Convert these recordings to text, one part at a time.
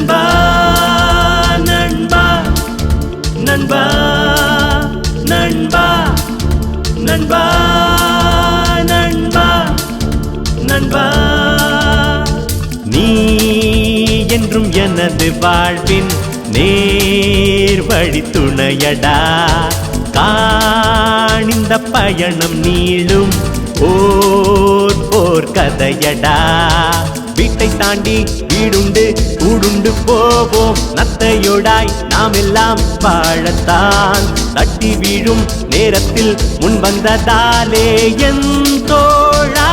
நண்பா நண்பா நண்பா நண்பா நண்பா நண்பா நண்பா நீ என்றும் எனது வாழ்வின் நேர் வழி துணையடா காணிந்த பயணம் நீளும் ஓர் கதையடா வீட்டை தாண்டி வீடுண்டு கூடுண்டு போவோம் நத்தையோடாய் நாம் எல்லாம் வாழத்தான் தட்டி வீழும் நேரத்தில் முன் வந்ததாலே என் தோழா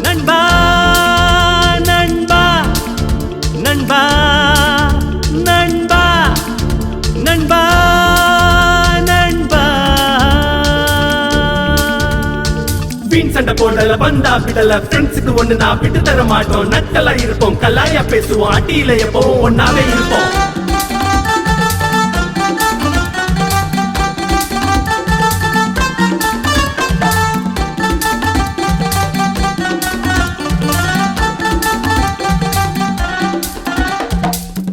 நண்பா நண்பா நண்பா நண்பா நண்பா நண்பா வீண் சண்டை போடல வந்தா விடல ஃப்ரெண்ட்ஸுக்கு ஒண்ணு நான் விட்டு தர மாட்டோம் நக்கலா இருப்போம் கலாயா பேசுவோம் அட்டியில எப்பவும் ஒன்னாவே இருப்போம்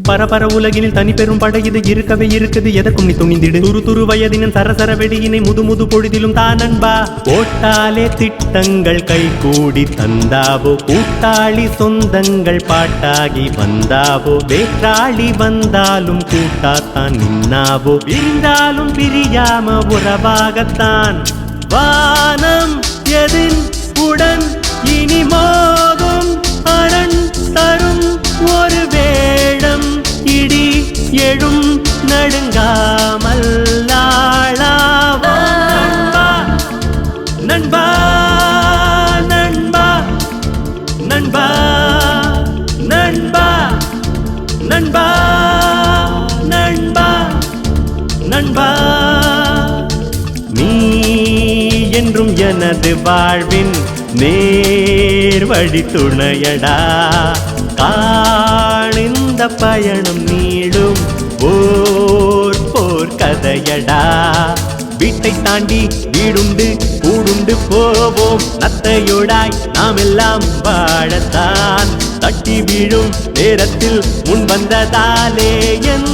பரபர உலகினில் தனி பெரும் படை இது இருக்கவே இருக்குது எதற்கும் நீ துணிந்திடு துரு வயதினின் சரசர வெடியினை முது பொழுதிலும் தான் நண்பா போட்டாலே திட்டங்கள் கை கூடி தந்தாவோ கூட்டாளி சொந்தங்கள் பாட்டாகி வந்தாவோ வேற்றாளி வந்தாலும் கூட்டாத்தான் நின்னாவோ பிரிந்தாலும் பிரியாம உறவாகத்தான் வானம் எதின் உடன் இனி மோதும் அரண் தரும் ஒரு வேடம் இடி எழும் நடுங்காமல் நண்பா நண்பா நண்பா நண்பா நண்பா நண்பா நண்பா நீ என்றும் எனது வாழ்வின் நேர் வழி துணையடா காணிந்த பயணம் நீளும் ஓர் கதையடா வீட்டை தாண்டி வீடுண்டு கூடுண்டு போவோம் நத்தையோடாய் நாம் எல்லாம் வாழத்தான் தட்டி வீழும் நேரத்தில் முன் வந்ததாலே என்